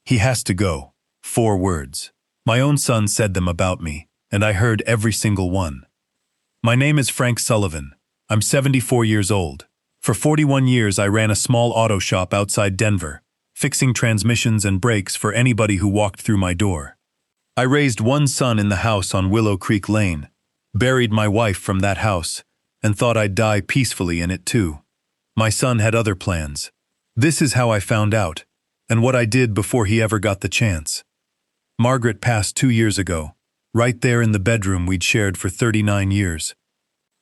He has to go. 4 words. My own son said them about me, and I heard every single one. My name is Frank Sullivan. I'm 74 years old. For 41 years I ran a small auto shop outside Denver, fixing transmissions and brakes for anybody who walked through my door. I raised one son in the house on Willow Creek Lane, buried my wife from that house, and thought I'd die peacefully in it too. My son had other plans. This is how I found out, and what I did before he ever got the chance. Margaret passed 2 years ago, right there in the bedroom we'd shared for 39 years.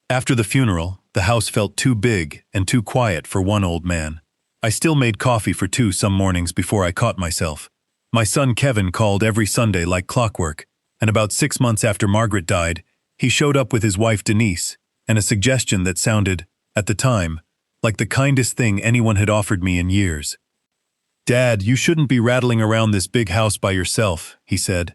After the funeral, the house felt too big and too quiet for one old man. I still made coffee for 2 some mornings before I caught myself. My son Kevin called every Sunday like clockwork, and about 6 months after Margaret died, he showed up with his wife Denise, and a suggestion that sounded, at the time, like the kindest thing anyone had offered me in years. "Dad, you shouldn't be rattling around this big house by yourself," he said.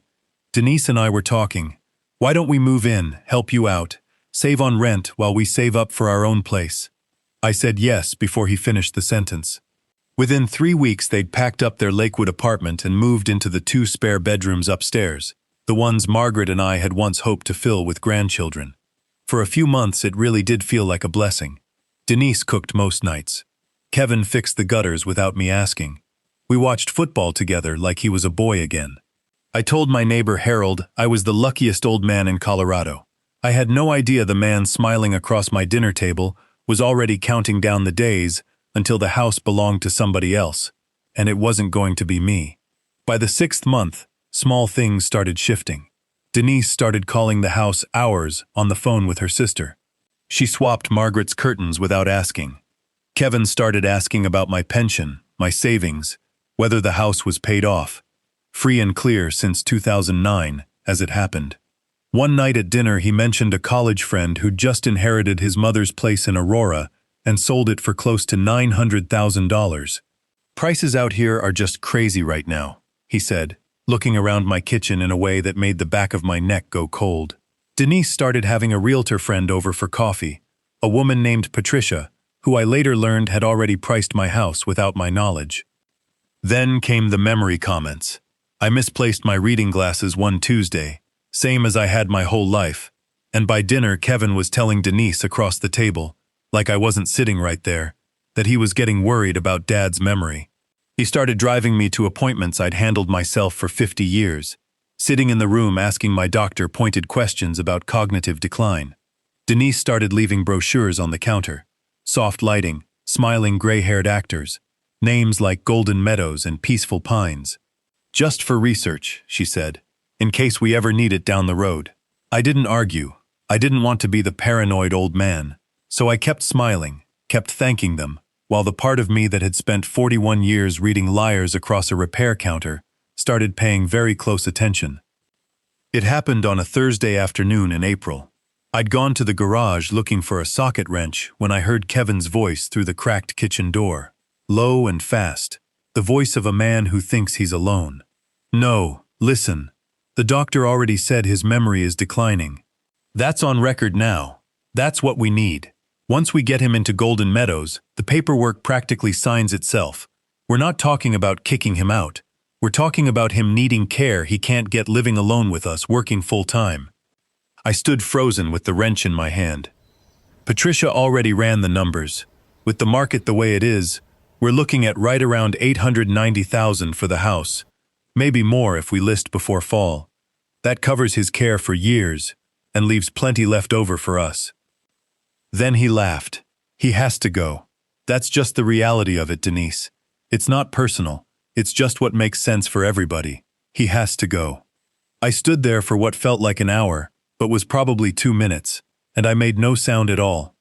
"Denise and I were talking. Why don't we move in, help you out, save on rent while we save up for our own place?" I said yes before he finished the sentence. Within 3 weeks they'd packed up their Lakewood apartment and moved into the 2 spare bedrooms upstairs, the ones Margaret and I had once hoped to fill with grandchildren. For a few months it really did feel like a blessing. Denise cooked most nights. Kevin fixed the gutters without me asking. We watched football together like he was a boy again. I told my neighbor Harold I was the luckiest old man in Colorado. I had no idea the man smiling across my dinner table was already counting down the days until the house belonged to somebody else, and it wasn't going to be me. By the 6th month, small things started shifting. Denise started calling the house ours on the phone with her sister. She swapped Margaret's curtains without asking. Kevin started asking about my pension, my savings, whether the house was paid off, free and clear since 2009, as it happened. One night at dinner he mentioned a college friend who'd just inherited his mother's place in Aurora and sold it for close to $900,000. "Prices out here are just crazy right now," he said, looking around my kitchen in a way that made the back of my neck go cold. Denise started having a realtor friend over for coffee, a woman named Patricia, who I later learned had already priced my house without my knowledge. Then came the memory comments. I misplaced my reading glasses one Tuesday, same as I had my whole life, and by dinner Kevin was telling Denise across the table, like I wasn't sitting right there, that he was getting worried about Dad's memory. He started driving me to appointments I'd handled myself for 50 years, sitting in the room asking my doctor pointed questions about cognitive decline. Denise started leaving brochures on the counter, soft lighting, smiling gray-haired actors, names like Golden Meadows and Peaceful Pines. "Just for research," she said, "in case we ever need it down the road." I didn't argue. I didn't want to be the paranoid old man, so I kept smiling, kept thanking them, while the part of me that had spent 41 years reading liars across a repair counter started paying very close attention. It happened on a Thursday afternoon in April. I'd gone to the garage looking for a socket wrench when I heard Kevin's voice through the cracked kitchen door, low and fast, the voice of a man who thinks he's alone. "No, listen. The doctor already said his memory is declining. That's on record now. That's what we need. Once we get him into Golden Meadows, the paperwork practically signs itself. We're not talking about kicking him out. We're talking about him needing care he can't get living alone with us working full-time." I stood frozen with the wrench in my hand. Patricia already ran the numbers. With the market the way it is, we're looking at right around $890,000 for the house, maybe more if we list before fall. That covers his care for years and leaves plenty left over for us. Then he laughed. "He has to go. That's just the reality of it, Denise. It's not personal. It's just what makes sense for everybody. He has to go." I stood there for what felt like an hour, but was probably 2 minutes, and I made no sound at all.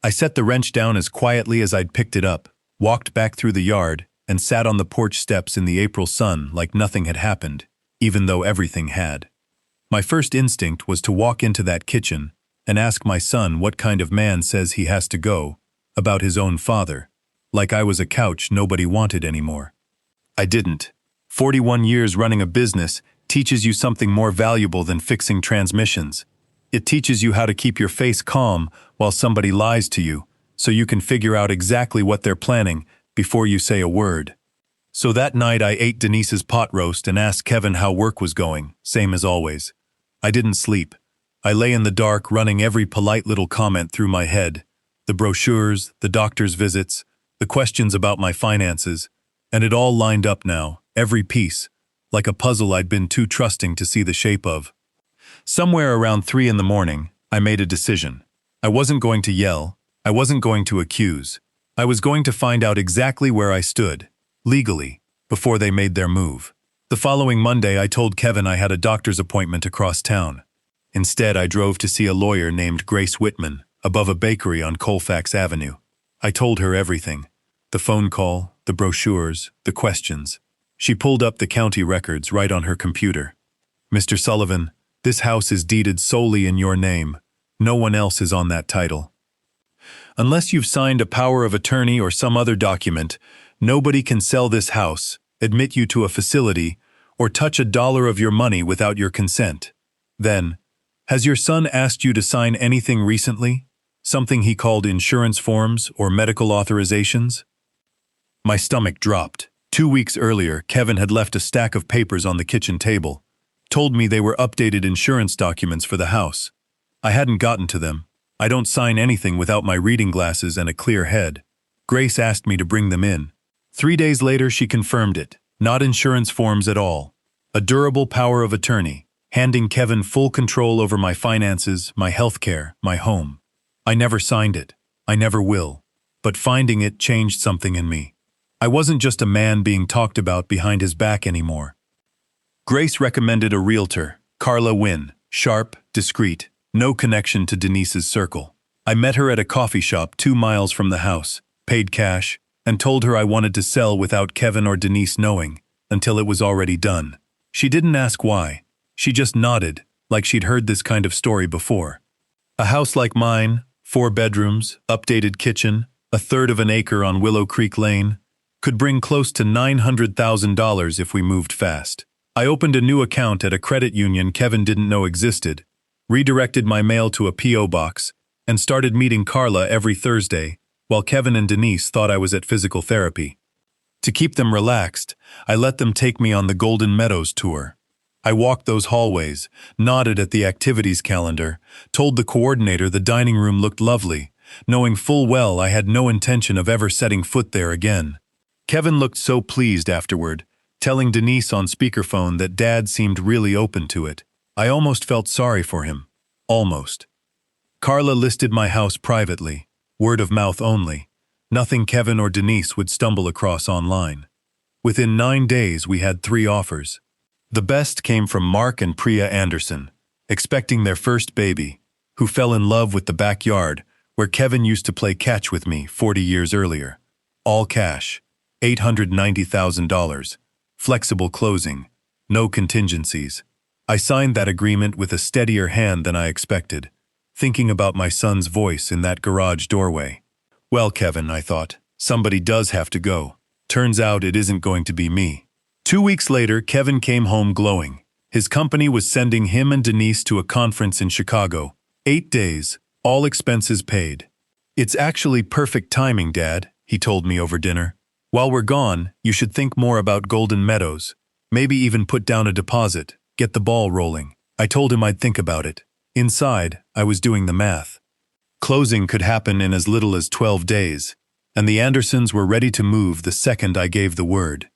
I set the wrench down as quietly as I'd picked it up, walked back through the yard, and sat on the porch steps in the April sun like nothing had happened, even though everything had. My first instinct was to walk into that kitchen and ask my son what kind of man says he has to go, about his own father, like I was a couch nobody wanted anymore. I didn't. 41 years running a business teaches you something more valuable than fixing transmissions. It teaches you how to keep your face calm while somebody lies to you, so you can figure out exactly what they're planning before you say a word. So that night I ate Denise's pot roast and asked Kevin how work was going, same as always. I didn't sleep. I lay in the dark running every polite little comment through my head. The brochures, the doctor's visits, the questions about my finances, and it all lined up now, every piece, like a puzzle I'd been too trusting to see the shape of. Somewhere around 3 in the morning, I made a decision. I wasn't going to yell. I wasn't going to accuse. I was going to find out exactly where I stood, legally, before they made their move. The following Monday, I told Kevin I had a doctor's appointment across town. Instead, I drove to see a lawyer named Grace Whitman, above a bakery on Colfax Avenue. I told her everything. The phone call, the brochures, the questions. She pulled up the county records right on her computer. "Mr. Sullivan, this house is deeded solely in your name. No one else is on that title. Unless you've signed a power of attorney or some other document, nobody can sell this house, admit you to a facility, or touch a dollar of your money without your consent. Then, has your son asked you to sign anything recently? Something he called insurance forms or medical authorizations?" My stomach dropped. 2 weeks earlier, Kevin had left a stack of papers on the kitchen table, told me they were updated insurance documents for the house. I hadn't gotten to them. I don't sign anything without my reading glasses and a clear head. Grace asked me to bring them in. 3 days later, she confirmed it. Not insurance forms at all. A durable power of attorney, handing Kevin full control over my finances, my health care, my home. I never signed it. I never will. But finding it changed something in me. I wasn't just a man being talked about behind his back anymore. Grace recommended a realtor, Carla Wynn, sharp, discreet, no connection to Denise's circle. I met her at a coffee shop 2 miles from the house, paid cash, and told her I wanted to sell without Kevin or Denise knowing, until it was already done. She didn't ask why. She just nodded, like she'd heard this kind of story before. A house like mine, 4 bedrooms, updated kitchen, 1/3 of an acre on Willow Creek Lane, could bring close to $900,000 if we moved fast. I opened a new account at a credit union Kevin didn't know existed, redirected my mail to a P.O. box, and started meeting Carla every Thursday, while Kevin and Denise thought I was at physical therapy. To keep them relaxed, I let them take me on the Golden Meadows tour. I walked those hallways, nodded at the activities calendar, told the coordinator the dining room looked lovely, knowing full well I had no intention of ever setting foot there again. Kevin looked so pleased afterward, telling Denise on speakerphone that Dad seemed really open to it. I almost felt sorry for him. Almost. Carla listed my house privately, word of mouth only, nothing Kevin or Denise would stumble across online. Within 9 days, we had 3 offers. The best came from Mark and Priya Anderson, expecting their first baby, who fell in love with the backyard where Kevin used to play catch with me 40 years earlier. All cash, $890,000, flexible closing, no contingencies. I signed that agreement with a steadier hand than I expected, thinking about my son's voice in that garage doorway. Well, Kevin, I thought, somebody does have to go. Turns out it isn't going to be me. 2 weeks later, Kevin came home glowing. His company was sending him and Denise to a conference in Chicago. 8 days, all expenses paid. "It's actually perfect timing, Dad," he told me over dinner. "While we're gone, you should think more about Golden Meadows. Maybe even put down a deposit, get the ball rolling." I told him I'd think about it. Inside, I was doing the math. Closing could happen in as little as 12 days, and the Andersons were ready to move the second I gave the word.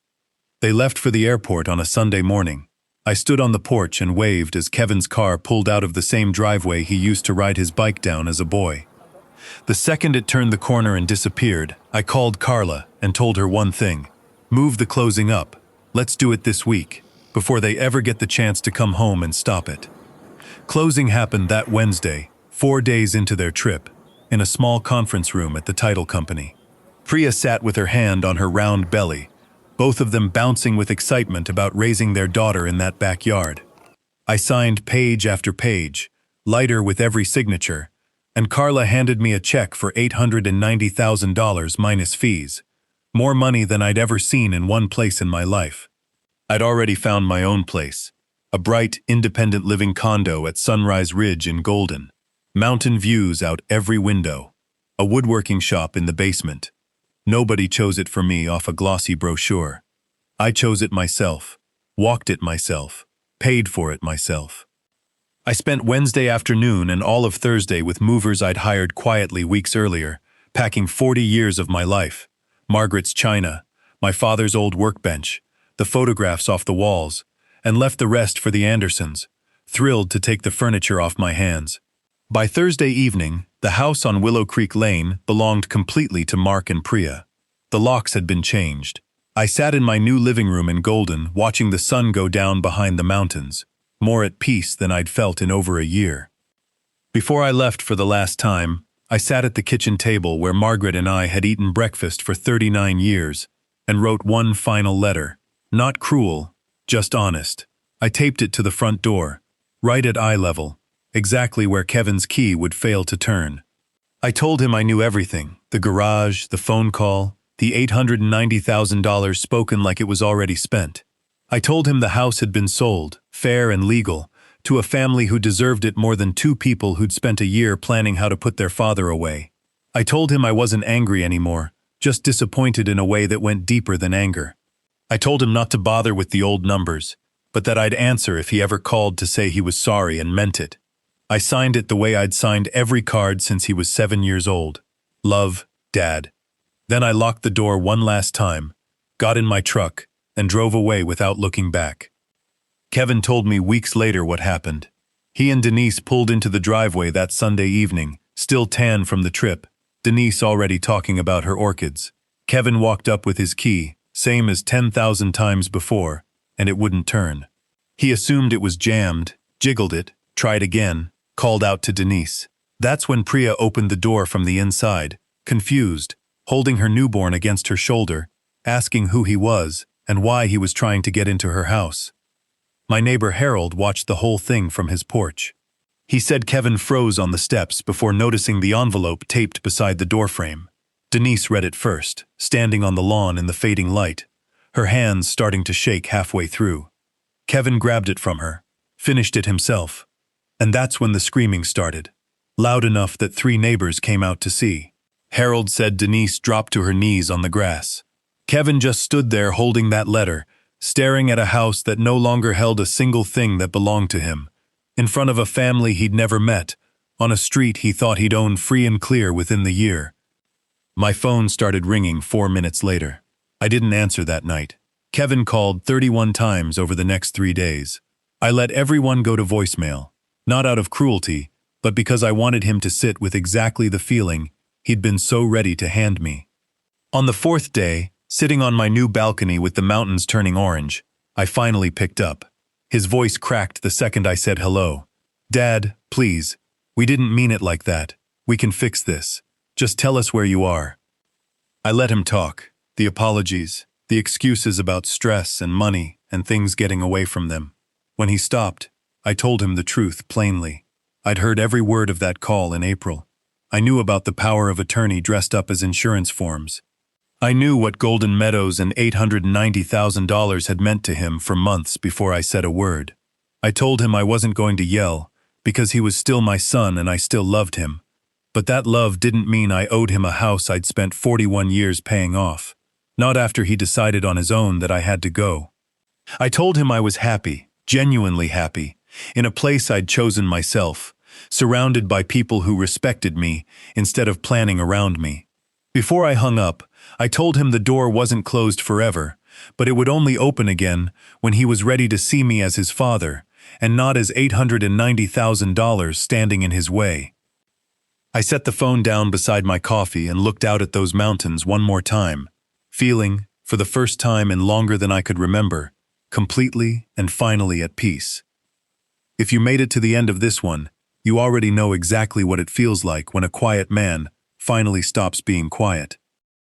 They left for the airport on a Sunday morning. I stood on the porch and waved as Kevin's car pulled out of the same driveway he used to ride his bike down as a boy. The second it turned the corner and disappeared, I called Carla and told her one thing: move the closing up. Let's do it this week, before they ever get the chance to come home and stop it. Closing happened that Wednesday, 4 days into their trip, in a small conference room at the title company. Priya sat with her hand on her round belly, both of them bouncing with excitement about raising their daughter in that backyard. I signed page after page, lighter with every signature, and Carla handed me a check for $890,000 minus fees, more money than I'd ever seen in one place in my life. I'd already found my own place, a bright, independent living condo at Sunrise Ridge in Golden, mountain views out every window, a woodworking shop in the basement. Nobody chose it for me off a glossy brochure. I chose it myself, walked it myself, paid for it myself. I spent Wednesday afternoon and all of Thursday with movers I'd hired quietly weeks earlier, packing 40 years of my life, Margaret's china, my father's old workbench, the photographs off the walls, and left the rest for the Andersons, thrilled to take the furniture off my hands. By Thursday evening, the house on Willow Creek Lane belonged completely to Mark and Priya. The locks had been changed. I sat in my new living room in Golden, watching the sun go down behind the mountains, more at peace than I'd felt in over a year. Before I left for the last time, I sat at the kitchen table where Margaret and I had eaten breakfast for 39 years, and wrote one final letter. Not cruel, just honest. I taped it to the front door, right at eye level, exactly where Kevin's key would fail to turn. I told him I knew everything, the garage, the phone call, the $890,000 spoken like it was already spent. I told him the house had been sold, fair and legal, to a family who deserved it more than two people who'd spent a year planning how to put their father away. I told him I wasn't angry anymore, just disappointed in a way that went deeper than anger. I told him not to bother with the old numbers, but that I'd answer if he ever called to say he was sorry and meant it. I signed it the way I'd signed every card since he was 7 years old. Love, Dad. Then I locked the door one last time, got in my truck, and drove away without looking back. Kevin told me weeks later what happened. He and Denise pulled into the driveway that Sunday evening, still tan from the trip, Denise already talking about her orchids. Kevin walked up with his key, same as 10,000 times before, and it wouldn't turn. He assumed it was jammed, jiggled it, tried again, called out to Denise. That's when Priya opened the door from the inside, confused, holding her newborn against her shoulder, asking who he was and why he was trying to get into her house. My neighbor Harold watched the whole thing from his porch. He said Kevin froze on the steps before noticing the envelope taped beside the doorframe. Denise read it first, standing on the lawn in the fading light, her hands starting to shake halfway through. Kevin grabbed it from her, finished it himself. And that's when the screaming started, loud enough that 3 neighbors came out to see. Harold said Denise dropped to her knees on the grass. Kevin just stood there holding that letter, staring at a house that no longer held a single thing that belonged to him, in front of a family he'd never met, on a street he thought he'd owned free and clear within the year. My phone started ringing 4 minutes later. I didn't answer that night. Kevin called 31 times over the next 3 days. I let everyone go to voicemail, not out of cruelty, but because I wanted him to sit with exactly the feeling he'd been so ready to hand me. On the 4th day, sitting on my new balcony with the mountains turning orange, I finally picked up. His voice cracked the second I said hello. Dad, please, we didn't mean it like that. We can fix this. Just tell us where you are. I let him talk, the apologies, the excuses about stress and money and things getting away from them. When he stopped, I told him the truth plainly. I'd heard every word of that call in April. I knew about the power of attorney dressed up as insurance forms. I knew what Golden Meadows and $890,000 had meant to him for months before I said a word. I told him I wasn't going to yell, because he was still my son and I still loved him. But that love didn't mean I owed him a house I'd spent 41 years paying off. Not after he decided on his own that I had to go. I told him I was happy, genuinely happy, in a place I'd chosen myself, surrounded by people who respected me instead of planning around me. Before I hung up, I told him the door wasn't closed forever, but it would only open again when he was ready to see me as his father, and not as $890,000 standing in his way. I set the phone down beside my coffee and looked out at those mountains one more time, feeling, for the first time in longer than I could remember, completely and finally at peace. If you made it to the end of this one, you already know exactly what it feels like when a quiet man finally stops being quiet.